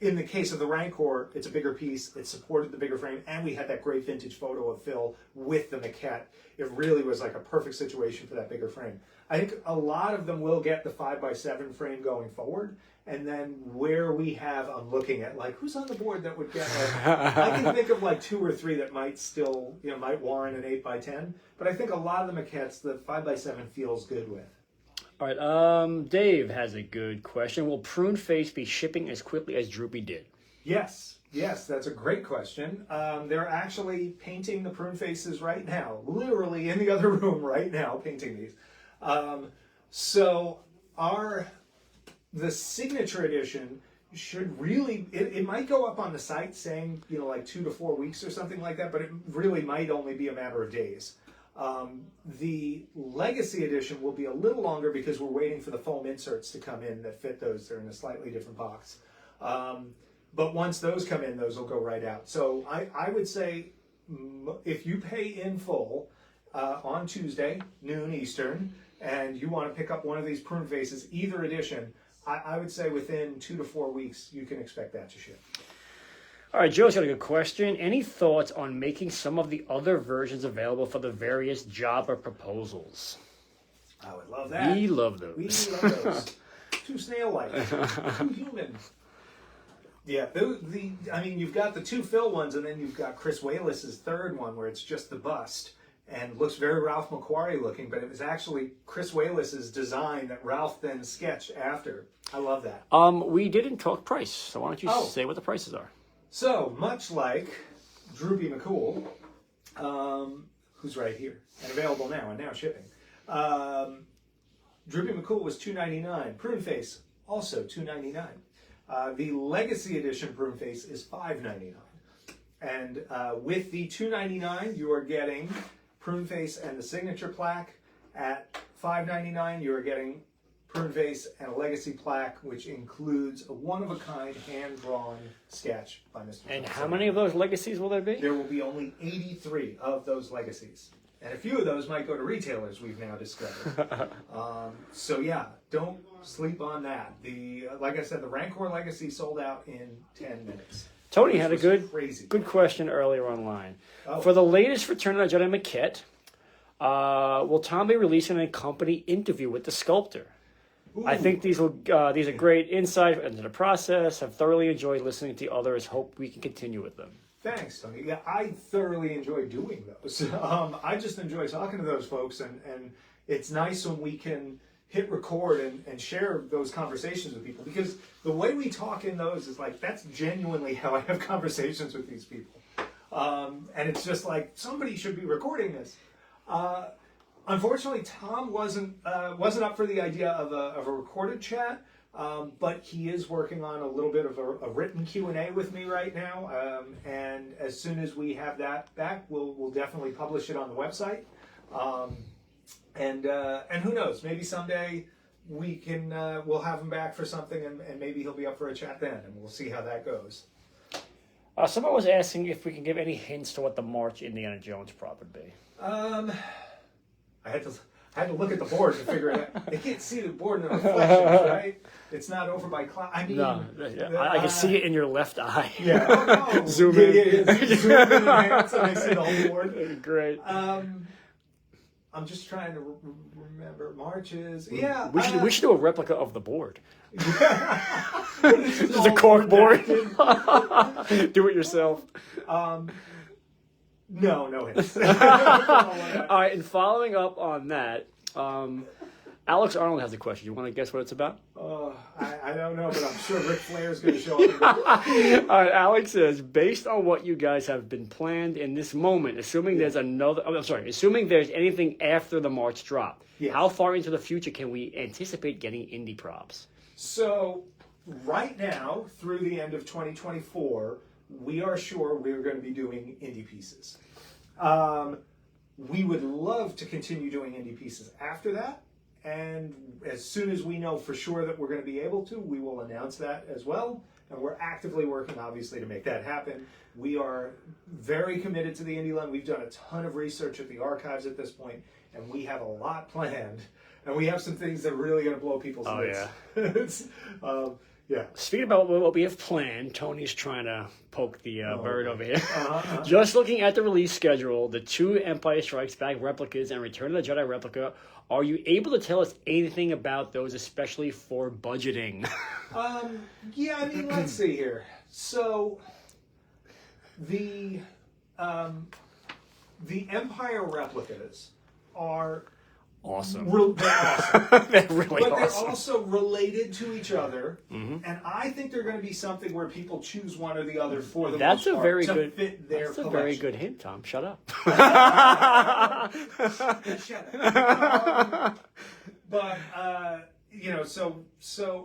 In the case of the Rancor, it's a bigger piece, it supported the bigger frame, and we had that great vintage photo of Phil with the maquette. It really was like a perfect situation for that bigger frame. I think a lot of them will get the 5x7 frame going forward, and then where we have, I'm looking at, like, who's on the board that would get, like, I can think of like 2 or 3 that might still, you know, might warrant an 8x10, but I think a lot of the maquettes, the 5x7 feels good with. All right, Dave has a good question. Will Prune Face be shipping as quickly as Droopy did? Yes, that's a great question. They're actually painting the Prune Faces right now, literally in the other room right now, painting these. So the signature edition should really, it might go up on the site saying, you know, like 2 to 4 weeks or something like that, but it really might only be a matter of days. The Legacy edition will be a little longer because we're waiting for the foam inserts to come in that fit those. They're in a slightly different box. But once those come in, those will go right out. So I would say if you pay in full on Tuesday, noon Eastern, and you want to pick up one of these Prune Faces, either edition, I would say within 2 to 4 weeks, you can expect that to ship. All right, Joe's got a good question. Any thoughts on making some of the other versions available for the various jobber proposals? I would love that. We love those. We love those. Too snail-like. Too human. Yeah, I mean, you've got the 2 Phil ones, and then you've got Chris Wayless's third one, where it's just the bust, and looks very Ralph McQuarrie looking, but it was actually Chris Wayless's design that Ralph then sketched after. I love that. We didn't talk price, so why don't you say what the prices are? So, much like Droopy McCool, who's right here, and available now, and now shipping. Droopy McCool was $2.99. Prune Face, also $2.99. The Legacy Edition Prune Face is $5.99. And with the $2.99, you are getting Prune Face and the signature plaque. At $5.99, you are getting Prune Face and a Legacy plaque, which includes a one-of-a-kind hand-drawn sketch by Mr. And Johnson. how many of those legacies will there be? There will be only 83 of those legacies. And a few of those might go to retailers, we've now discovered. So yeah, don't sleep on that. Like I said, the Rancor Legacy sold out in 10 minutes. Tony had a good question earlier online. Oh. For the latest Return of the Jedi Maquette, will Tom be releasing a company interview with the sculptor? Ooh. I think these are great insight into the process. I've thoroughly enjoyed listening to others. Hope we can continue with them. Thanks, Tony. Yeah, I thoroughly enjoy doing those. I just enjoy talking to those folks, and it's nice when we can hit record and share those conversations with people, because the way we talk in those is like, that's genuinely how I have conversations with these people. And it's just like, somebody should be recording this. Unfortunately, Tom wasn't up for the idea of a recorded chat, but he is working on a little bit of a written Q&A with me right now. And as soon as we have that back, we'll definitely publish it on the website. And who knows? Maybe someday we'll have him back for something, and maybe he'll be up for a chat then, and we'll see how that goes. Someone was asking if we can give any hints to what the March Indiana Jones prop would be. I had to look at the board to figure it out. They can't see the board in the reflections, right? It's not over by cloud. I mean, no, I can see it in your left eye. Yeah. Oh, no. Zoom in. Yeah. Zoom in hand so I see the whole board. Great. I'm just trying to remember. Marches. Yeah. We should do a replica of the board. This is a cork board. Do it yourself. No hints. All right, and following up on that, Alex Arnold has a question. You want to guess what it's about? I don't know, but I'm sure Ric Flair is going to show up. All right, Alex says, based on what you guys have been planned in this moment, assuming there's anything after the March drop, yes. How far into the future can we anticipate getting indie props? So, right now, through the end of 2024, we are sure we're going to be doing indie pieces. We would love to continue doing indie pieces after that. And as soon as we know for sure that we're going to be able to, we will announce that as well. And we're actively working, obviously, to make that happen. We are very committed to the indie line. We've done a ton of research at the archives at this point, and we have a lot planned. And we have some things that are really going to blow people's minds. Yeah. Speaking about what we have planned, Tony's trying to poke the bird over here. Just looking at the release schedule, the 2 Empire Strikes Back replicas and Return of the Jedi replica, are you able to tell us anything about those, especially for budgeting? Yeah, I mean, let's see here. So, the Empire replicas are awesome. They're awesome. They're really but awesome. They're also related to each other, and I think they're going to be something where people choose one or the other for the most part to fit their collection. That's a very good hint, Tom. Shut up. Shut up. But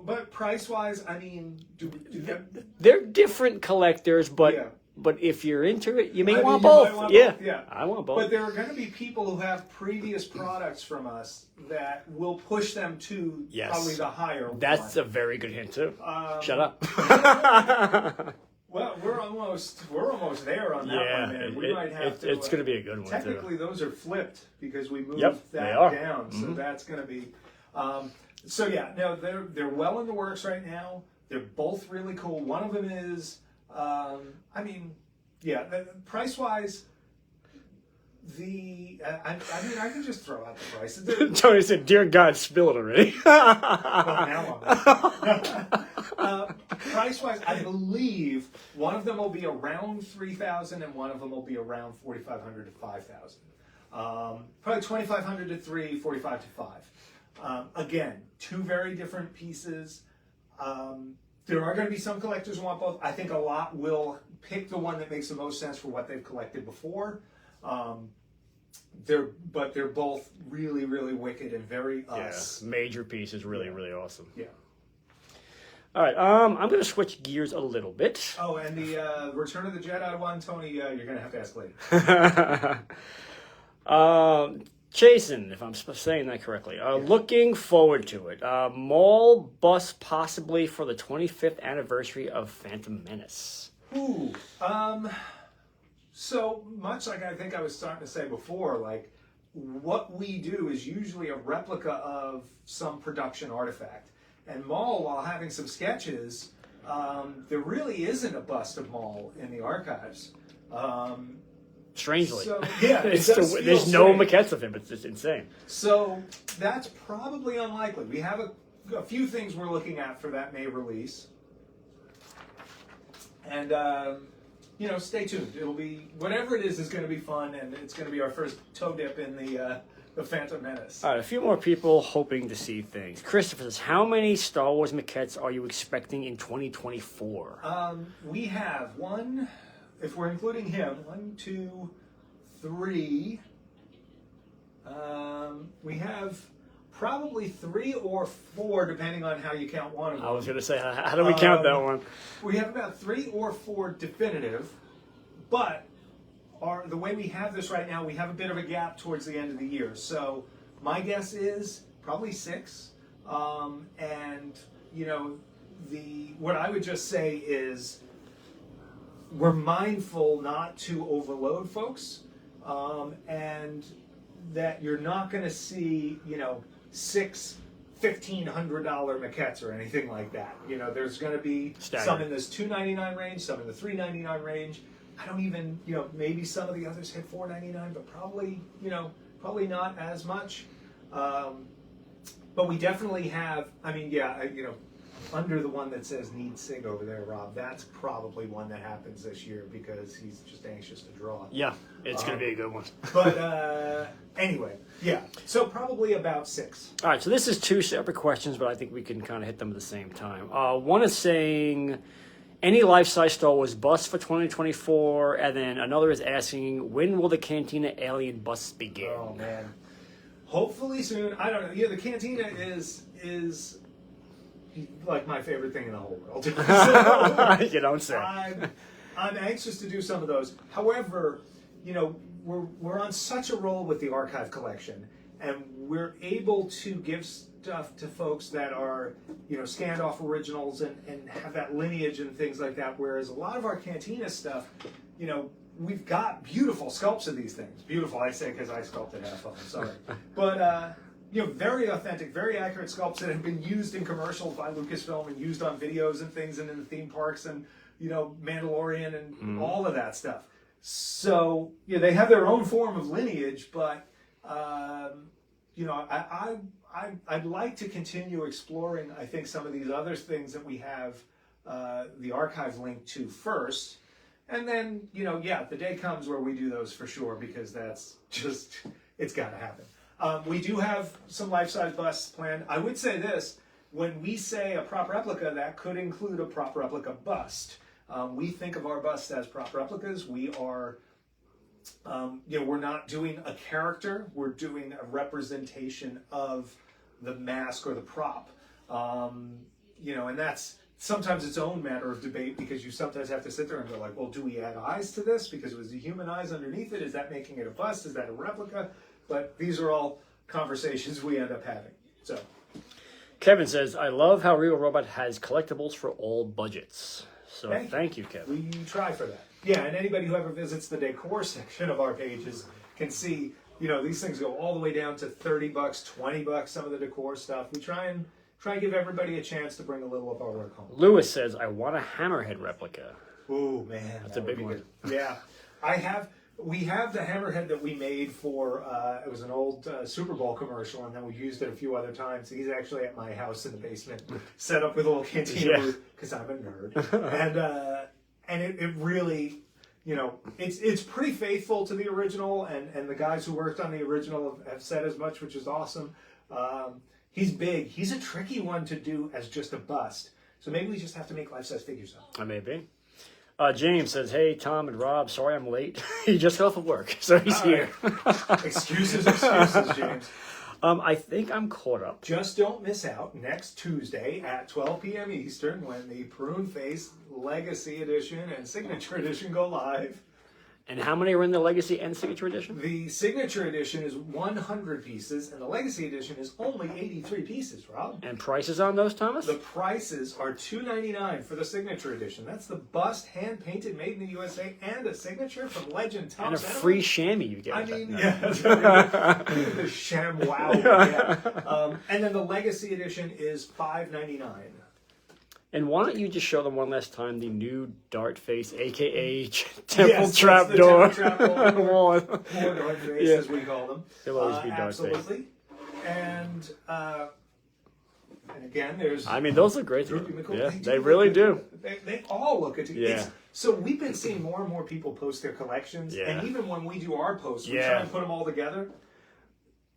but price wise, I mean, they're different collectors, but. Yeah. But if you're into it, you may want both. Yeah, I want both. But there are going to be people who have previous products from us that will push them to probably the higher That's one. A very good hint too. Shut up. Well, we're almost there on that one, man. We might have to. It's going to be a good one. Technically, those are flipped because we moved that down, so that's going to be. They're well in the works right now. They're both really cool. One of them is. Price-wise, I can just throw out the price. Tony said, "Dear God, spill it already." Price-wise, I believe one of them will be around $3,000 and one of them will be around $4,500 to $5,000. Probably $2,500 to $3,000, $4,500 to $5,000. Again, 2 very different pieces. There are going to be some collectors who want both. I think a lot will pick the one that makes the most sense for what they've collected before. They're both really, really wicked and very us. Yeah, major pieces, really, really awesome. Yeah. All right, I'm going to switch gears a little bit. Oh, and the Return of the Jedi one, Tony, you're going to have to ask later. Jason, if I'm saying that correctly, looking forward to it. Mall bus possibly for the 25th anniversary of Phantom Menace. Ooh, so much like I think I was starting to say before, like what we do is usually a replica of some production artifact. And Maul, while having some sketches, there really isn't a bust of Maul in the archives. Strangely. So, yeah, there's no maquettes of him. It's just insane. So that's probably unlikely. We have a few things we're looking at for that May release. And, stay tuned. It'll be, whatever it is going to be fun, and it's going to be our first toe dip in the Phantom Menace. All right, a few more people hoping to see things. Christopher says, how many Star Wars maquettes are you expecting in 2024? We have one, if we're including him, 1, 2, 3. We have probably 3 or 4, depending on how you count one of them. I was going to say, how do we count that one? We have about 3 or 4 definitive, but the way we have this right now, we have a bit of a gap towards the end of the year. So my guess is probably 6. And what I would just say is we're mindful not to overload folks, and that you're not going to see 6 $1,500 maquettes or anything like that. There's going to be some in this $299 range, some in the $399 range. I don't even, maybe some of the others hit $499, but probably not as much. But we definitely have, under the one that says need SIG over there, Rob, that's probably one that happens this year because he's just anxious to draw. Yeah, it's going to be a good one. But anyway, yeah, so probably about 6. All right, so this is 2 separate questions, but I think we can kind of hit them at the same time. One is saying, any life-size Star Wars bust for 2024? And then another is asking, when will the Cantina alien busts begin? Oh, man. Hopefully soon. I don't know. Yeah, the Cantina is like my favorite thing in the whole world. So, you don't say. I'm anxious to do some of those. However, we're on such a roll with the archive collection, and we're able to give stuff to folks that are, standoff originals and have that lineage and things like that. Whereas a lot of our Cantina stuff, we've got beautiful sculpts of these things. Beautiful, I say, because I sculpted half of them. Sorry, but. Very authentic, very accurate sculpts that have been used in commercials by Lucasfilm and used on videos and things and in the theme parks and, Mandalorian and all of that stuff. So, they have their own form of lineage, but, I'd like to continue exploring, I think, some of these other things that we have the archive link to first. And then, the day comes where we do those for sure, because that's just, it's got to happen. We do have some life-size busts planned. I would say this, when we say a prop replica, that could include a prop replica bust. We think of our busts as prop replicas. We are, we're not doing a character. We're doing a representation of the mask or the prop. And that's sometimes its own matter of debate, because you sometimes have to sit there and go like, well, do we add eyes to this? Because it was the human eyes underneath it. Is that making it a bust? Is that a replica? But these are all conversations we end up having. So, Kevin says, I love how Real Robot has collectibles for all budgets. So thank you, Kevin. We try for that. Yeah, and anybody who ever visits the decor section of our pages can see, these things go all the way down to $30, $20, some of the decor stuff. We try and give everybody a chance to bring a little of our work home. Lewis says, I want a Hammerhead replica. Oh, man. That's a big one. Good. Yeah. We have the Hammerhead that we made for, it was an old Super Bowl commercial, and then we used it a few other times. He's actually at my house in the basement, set up with a little cantina booth, because I'm a nerd. And it really, it's pretty faithful to the original, and the guys who worked on the original have said as much, which is awesome. He's big. He's a tricky one to do as just a bust. So maybe we just have to make life-size figures of him. Maybe. James says, hey, Tom and Rob, sorry I'm late. He just got off of work, so he's here. Excuses, James. I think I'm caught up. Just don't miss out next Tuesday at 12 p.m. Eastern when the Prune Face Legacy Edition and Signature Edition go live. And how many are in the Legacy and Signature Edition? The Signature Edition is 100 pieces, and the Legacy Edition is only 83 pieces, Rob. And prices on those, Thomas? The prices are $2.99 for the Signature Edition. That's the bust, hand-painted, made in the USA, and a signature from Legend Tom And a Sentiment. free chamois you get. I mean, yeah. The sham wow. Yeah. And then the Legacy Edition is $5.99. And why don't you just show them one last time the new Dart Face, a.k.a. Temple Yes, Trapdoor. the Temple Trapdoor. More Dart Face, as we call them. They'll always be Dart absolutely. Face. And again, there's... I mean, those look great. Droopy McCool. Yeah, they really do. They all look at you. Yeah. So we've been seeing more and more people post their collections. Yeah. And even when we do our posts, we Yeah. try and put them all together.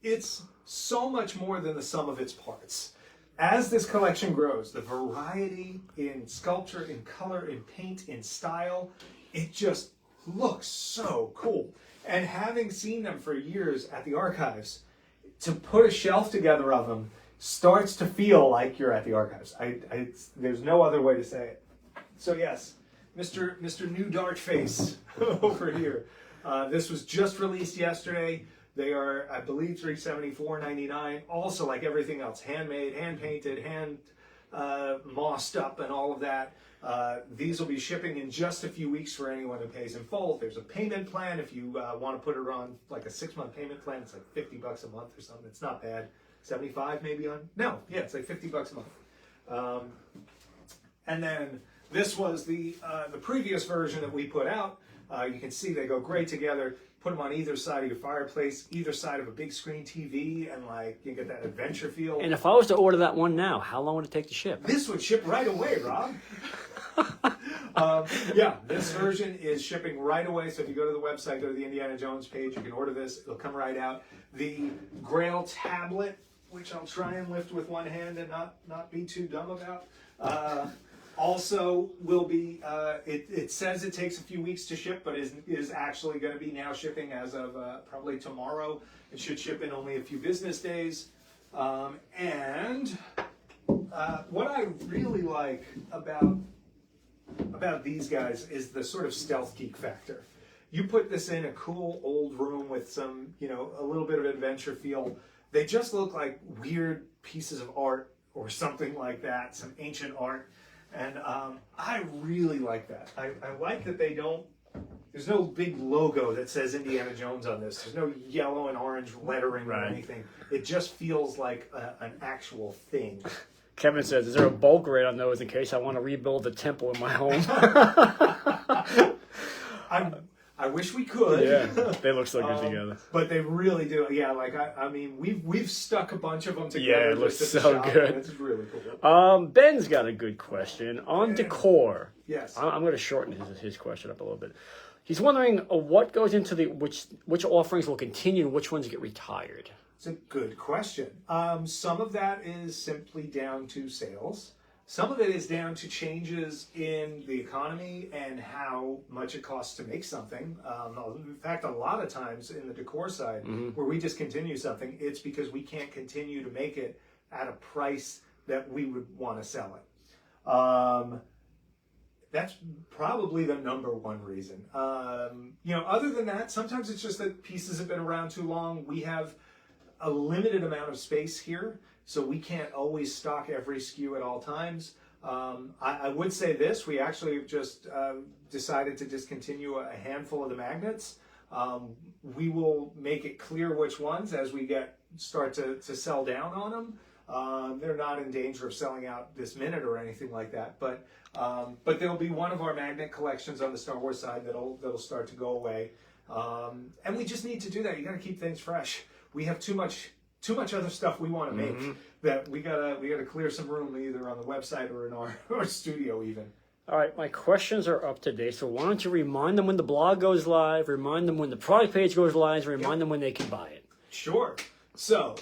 It's so much more than the sum of its parts. As this collection grows, the variety in sculpture, in color, in paint, in style, it just looks so cool. And having seen them for years at the archives, to put a shelf together of them starts to feel like you're at the archives. There's no other way to say it. So yes, Mr. New Dart Face over here. This was just released yesterday. They are, I believe, $374.99. Also, like everything else, handmade, hand-painted, hand mossed up and all of that. These will be shipping in just a few weeks for anyone who pays in full. There's a payment plan if you want to put it on like a 6-month payment plan. It's like $50 a month or something. It's not bad. 75 maybe on? No, yeah, it's like $50 a month. And then this was the previous version that we put out. You can see they go great together. Put them on either side of your fireplace, either side of a big screen TV, and like you get that adventure feel. And if I was to order that one now, how long would it take to ship? This would ship right away, Rob. Yeah, this version is shipping right away. So if you go to the website, go to the Indiana Jones page, you can order this. It'll come right out. The Grail tablet, which I'll try and lift with one hand and not be too dumb about. Also will be, it says it takes a few weeks to ship, but is actually going to be now shipping as of probably tomorrow. It should ship in only a few business days. And what I really like about these guys is the sort of stealth geek factor. You put this in a cool old room with some, a little bit of adventure feel. They just look like weird pieces of art or something like that, some ancient art. And I really like that. I like that there's no big logo that says Indiana Jones on this. There's no yellow and orange lettering or anything. It just feels like an actual thing. Kevin says, is there a bulk rate on those in case I want to rebuild the temple in my home? I wish we could. Yeah, they look so good together. But they really do. Yeah, like I mean, we've stuck a bunch of them together. Yeah, it looks so good. It's really cool. Ben's got a good question on decor. Yes. I'm going to shorten his question up a little bit. He's wondering what goes into which offerings will continue and which ones get retired. It's a good question. Some of that is simply down to sales. Some of it is down to changes in the economy and how much it costs to make something. In fact, a lot of times in the decor side, where we discontinue something, it's because we can't continue to make it at a price that we would want to sell it. That's probably the number one reason. Other than that, sometimes it's just that pieces have been around too long. We have a limited amount of space here, so we can't always stock every SKU at all times. I would say this, we actually just decided to discontinue a handful of the magnets. We will make it clear which ones as we start to sell down on them. They're not in danger of selling out this minute or anything like that, but there'll be one of our magnet collections on the Star Wars side that'll start to go away. And we just need to do that. You got to keep things fresh. We have too much other stuff we want to make that we gotta clear some room either on the website or in our studio even. All right, my questions are up to date, so why don't you remind them when the blog goes live, remind them when the product page goes live, remind them when they can buy it. Sure. So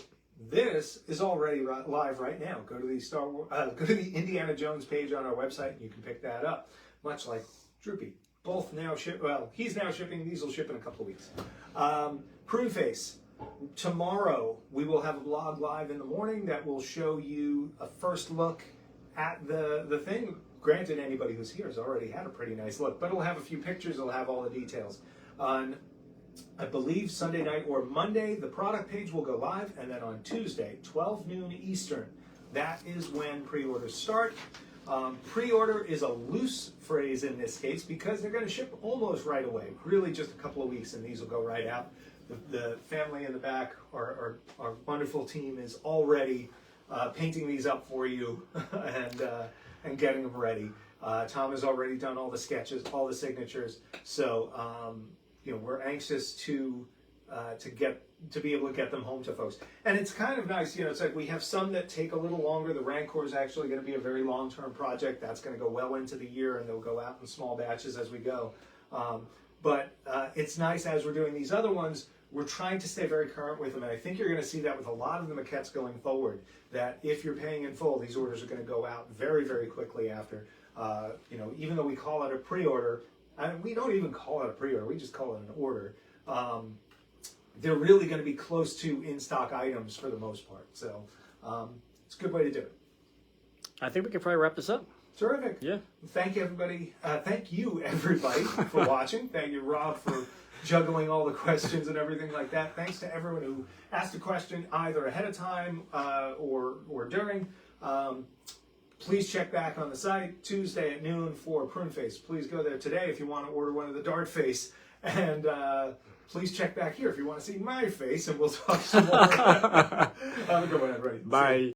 this is already live right now. Go to the Indiana Jones page on our website and you can pick that up. Much like Droopy. Both now ship. Well, he's now shipping. These will ship in a couple of weeks. Prune Face. Tomorrow we will have a blog live in the morning that will show you a first look at the thing. Granted, anybody who's here has already had a pretty nice look, but it'll have a few pictures, it'll have all the details. On, I believe, Sunday night or Monday, the product page will go live, and then on Tuesday, 12 noon Eastern, that is when pre-orders start. Pre-order is a loose phrase in this case because they're going to ship almost right away, really just a couple of weeks, and these will go right out. The family in the back, our wonderful team, is already painting these up for you and getting them ready. Tom has already done all the sketches, all the signatures, so we're anxious to be able to get them home to folks. And it's kind of nice, it's like we have some that take a little longer. The Rancor is actually going to be a very long-term project. That's going to go well into the year, and they'll go out in small batches as we go. But it's nice as we're doing these other ones, we're trying to stay very current with them. And I think you're going to see that with a lot of the maquettes going forward, that if you're paying in full, these orders are going to go out very, very quickly after. Even though we call it a pre-order, and we don't even call it a pre-order, we just call it an order. They're really going to be close to in-stock items for the most part. So it's a good way to do it. I think we can probably wrap this up. Terrific. Yeah. Thank you, everybody. Thank you, everybody, for watching. Thank you, Rob, for juggling all the questions and everything like that. Thanks to everyone who asked a question either ahead of time or during. Please check back on the site Tuesday at noon for Prune Face. Please go there today if you want to order one of the Dart Face. And please check back here if you want to see my face, and we'll talk some more. Have a good one, everybody. Bye.